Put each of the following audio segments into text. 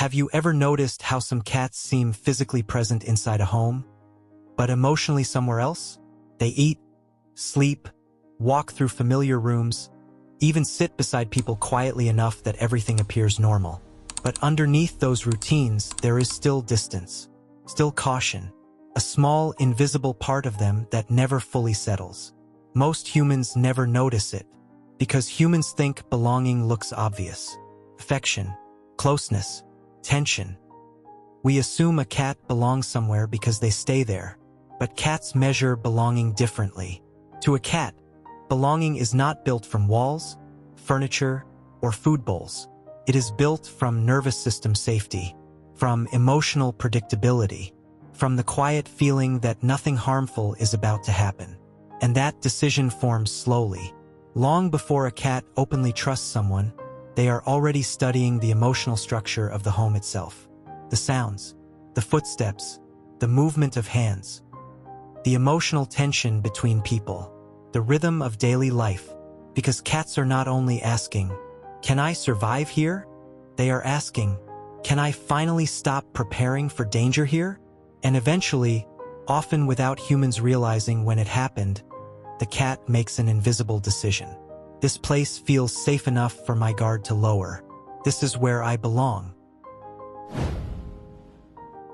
Have you ever noticed how some cats seem physically present inside a home, but emotionally somewhere else? They eat, sleep, walk through familiar rooms, even sit beside people quietly enough that everything appears normal. But underneath those routines, there is still distance, still caution, a small, invisible part of them that never fully settles. Most humans never notice it, because humans think belonging looks obvious. Affection, closeness, tension. We assume a cat belongs somewhere because they stay there, but cats measure belonging differently. To a cat, belonging is not built from walls, furniture, or food bowls. It is built from nervous system safety, from emotional predictability, from the quiet feeling that nothing harmful is about to happen. And that decision forms slowly. Long before a cat openly trusts someone, they are already studying the emotional structure of the home itself. The sounds, the footsteps, the movement of hands, the emotional tension between people, the rhythm of daily life. Because cats are not only asking, "Can I survive here?" They are asking, "Can I finally stop preparing for danger here?" And eventually, often without humans realizing when it happened, the cat makes an invisible decision. This place feels safe enough for my guard to lower. This is where I belong.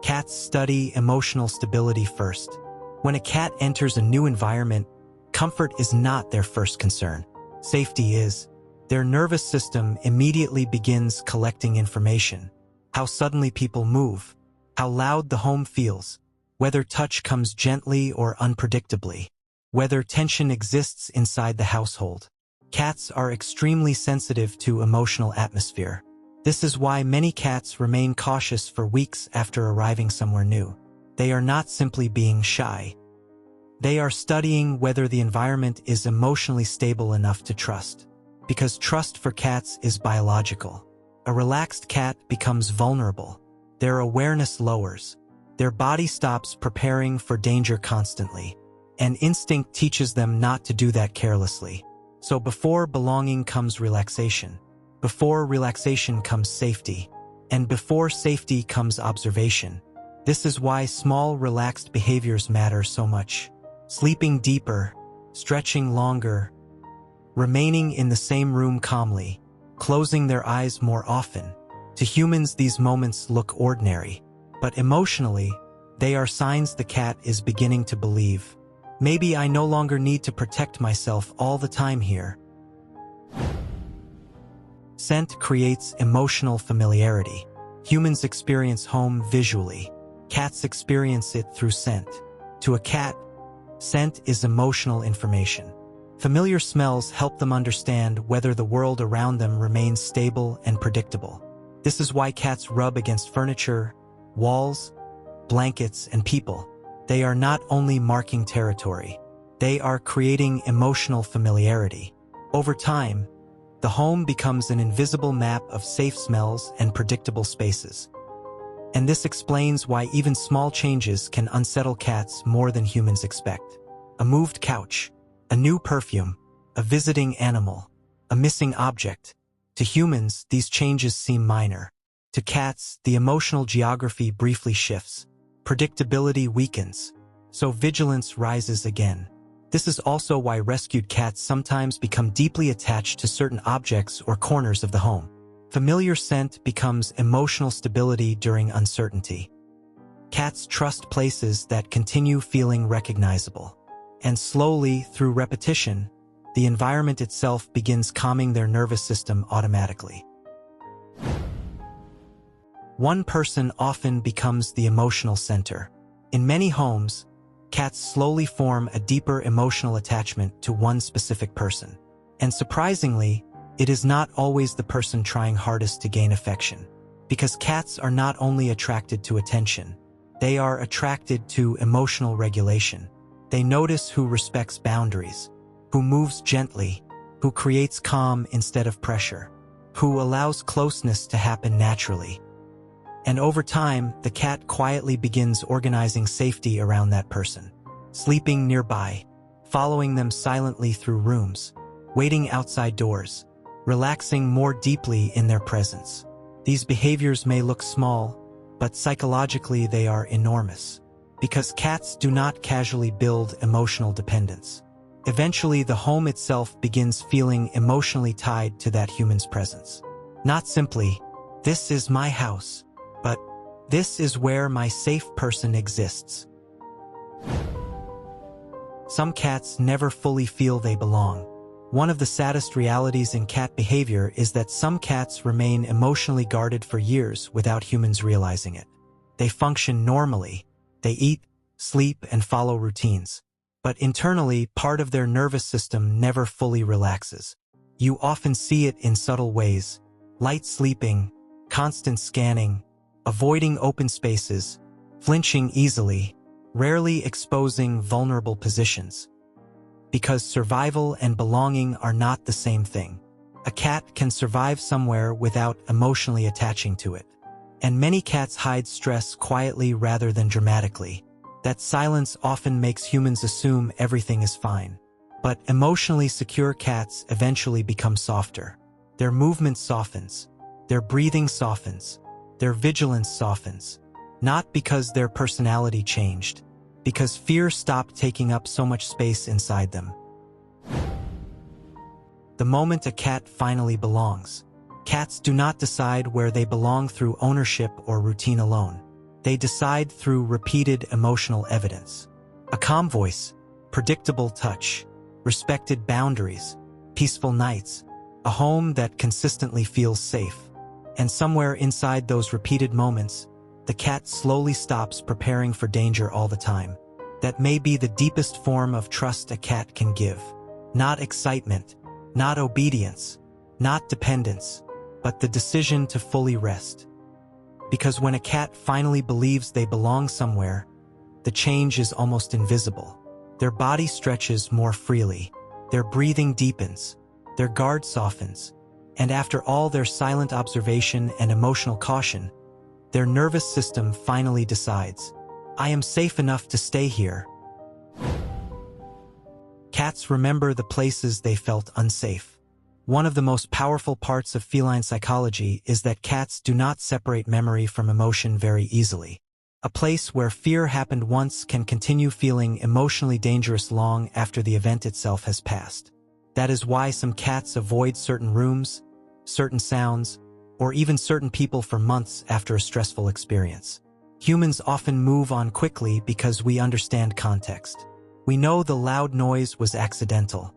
Cats study emotional stability first. When a cat enters a new environment, comfort is not their first concern. Safety is. Their nervous system immediately begins collecting information. How suddenly people move, how loud the home feels, whether touch comes gently or unpredictably, whether tension exists inside the household. Cats are extremely sensitive to emotional atmosphere. This is why many cats remain cautious for weeks after arriving somewhere new. They are not simply being shy. They are studying whether the environment is emotionally stable enough to trust. Because trust for cats is biological. A relaxed cat becomes vulnerable. Their awareness lowers. Their body stops preparing for danger constantly. And instinct teaches them not to do that carelessly. So before belonging comes relaxation. Before relaxation comes safety. And before safety comes observation. This is why small, relaxed behaviors matter so much. Sleeping deeper, stretching longer, remaining in the same room calmly, closing their eyes more often. To humans, these moments look ordinary, but emotionally, they are signs the cat is beginning to believe. Maybe I no longer need to protect myself all the time here. Scent creates emotional familiarity. Humans experience home visually. Cats experience it through scent. To a cat, scent is emotional information. Familiar smells help them understand whether the world around them remains stable and predictable. This is why cats rub against furniture, walls, blankets, and people. They are not only marking territory, they are creating emotional familiarity. Over time, the home becomes an invisible map of safe smells and predictable spaces. And this explains why even small changes can unsettle cats more than humans expect. A moved couch, a new perfume, a visiting animal, a missing object. To humans, these changes seem minor. To cats, the emotional geography briefly shifts. Predictability weakens, so vigilance rises again. This is also why rescued cats sometimes become deeply attached to certain objects or corners of the home. Familiar scent becomes emotional stability during uncertainty. Cats trust places that continue feeling recognizable. And slowly, through repetition, the environment itself begins calming their nervous system automatically. One person often becomes the emotional center. In many homes, cats slowly form a deeper emotional attachment to one specific person. And surprisingly, it is not always the person trying hardest to gain affection. Because cats are not only attracted to attention, they are attracted to emotional regulation. They notice who respects boundaries, who moves gently, who creates calm instead of pressure, who allows closeness to happen naturally. And over time, the cat quietly begins organizing safety around that person, sleeping nearby, following them silently through rooms, waiting outside doors, relaxing more deeply in their presence. These behaviors may look small, but psychologically they are enormous. Because cats do not casually build emotional dependence. Eventually, the home itself begins feeling emotionally tied to that human's presence. Not simply, "This is my house," but "This is where my safe person exists." Some cats never fully feel they belong. One of the saddest realities in cat behavior is that some cats remain emotionally guarded for years without humans realizing it. They function normally. They eat, sleep, and follow routines. But internally, part of their nervous system never fully relaxes. You often see it in subtle ways: light sleeping, constant scanning, avoiding open spaces, flinching easily, rarely exposing vulnerable positions. Because survival and belonging are not the same thing. A cat can survive somewhere without emotionally attaching to it. And many cats hide stress quietly rather than dramatically. That silence often makes humans assume everything is fine. But emotionally secure cats eventually become softer. Their movement softens. Their breathing softens. Their vigilance softens. Not because their personality changed, because fear stopped taking up so much space inside them. The moment a cat finally belongs. Cats do not decide where they belong through ownership or routine alone. They decide through repeated emotional evidence. A calm voice, predictable touch, respected boundaries, peaceful nights, a home that consistently feels safe. And somewhere inside those repeated moments, the cat slowly stops preparing for danger all the time. That may be the deepest form of trust a cat can give. Not excitement, not obedience, not dependence, but the decision to fully rest. Because when a cat finally believes they belong somewhere, the change is almost invisible. Their body stretches more freely, their breathing deepens, their guard softens, and after all their silent observation and emotional caution, their nervous system finally decides, "I am safe enough to stay here." Cats remember the places they felt unsafe. One of the most powerful parts of feline psychology is that cats do not separate memory from emotion very easily. A place where fear happened once can continue feeling emotionally dangerous long after the event itself has passed. That is why some cats avoid certain rooms, certain sounds, or even certain people for months after a stressful experience. Humans often move on quickly because we understand context. We know the loud noise was accidental.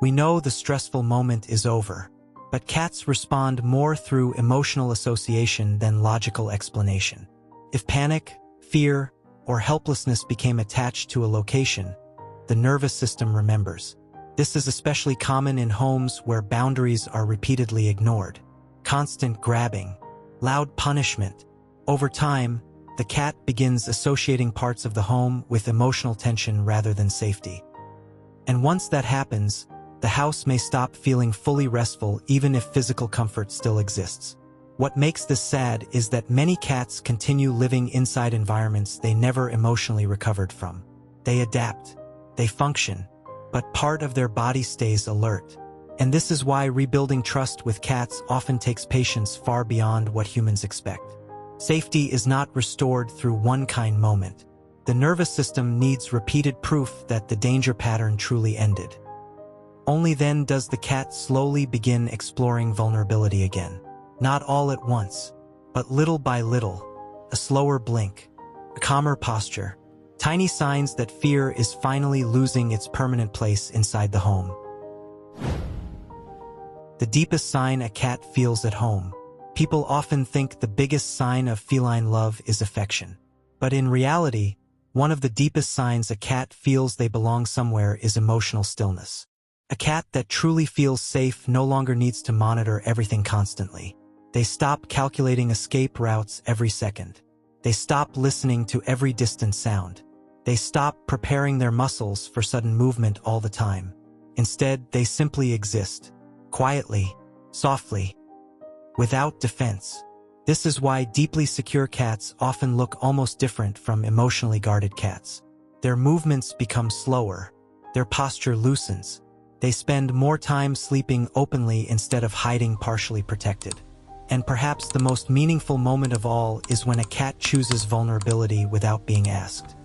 We know the stressful moment is over. But cats respond more through emotional association than logical explanation. If panic, fear, or helplessness became attached to a location, the nervous system remembers. This is especially common in homes where boundaries are repeatedly ignored. Constant grabbing, loud punishment. Over time, the cat begins associating parts of the home with emotional tension rather than safety. And once that happens, the house may stop feeling fully restful even if physical comfort still exists. What makes this sad is that many cats continue living inside environments they never emotionally recovered from. They adapt, they function, but part of their body stays alert. And this is why rebuilding trust with cats often takes patience far beyond what humans expect. Safety is not restored through one kind moment. The nervous system needs repeated proof that the danger pattern truly ended. Only then does the cat slowly begin exploring vulnerability again. Not all at once, but little by little. A slower blink, a calmer posture, tiny signs that fear is finally losing its permanent place inside the home. The deepest sign a cat feels at home. People often think the biggest sign of feline love is affection. But in reality, one of the deepest signs a cat feels they belong somewhere is emotional stillness. A cat that truly feels safe no longer needs to monitor everything constantly. They stop calculating escape routes every second. They stop listening to every distant sound. They stop preparing their muscles for sudden movement all the time. Instead, they simply exist, quietly, softly, without defense. This is why deeply secure cats often look almost different from emotionally guarded cats. Their movements become slower. Their posture loosens. They spend more time sleeping openly instead of hiding partially protected. And perhaps the most meaningful moment of all is when a cat chooses vulnerability without being asked.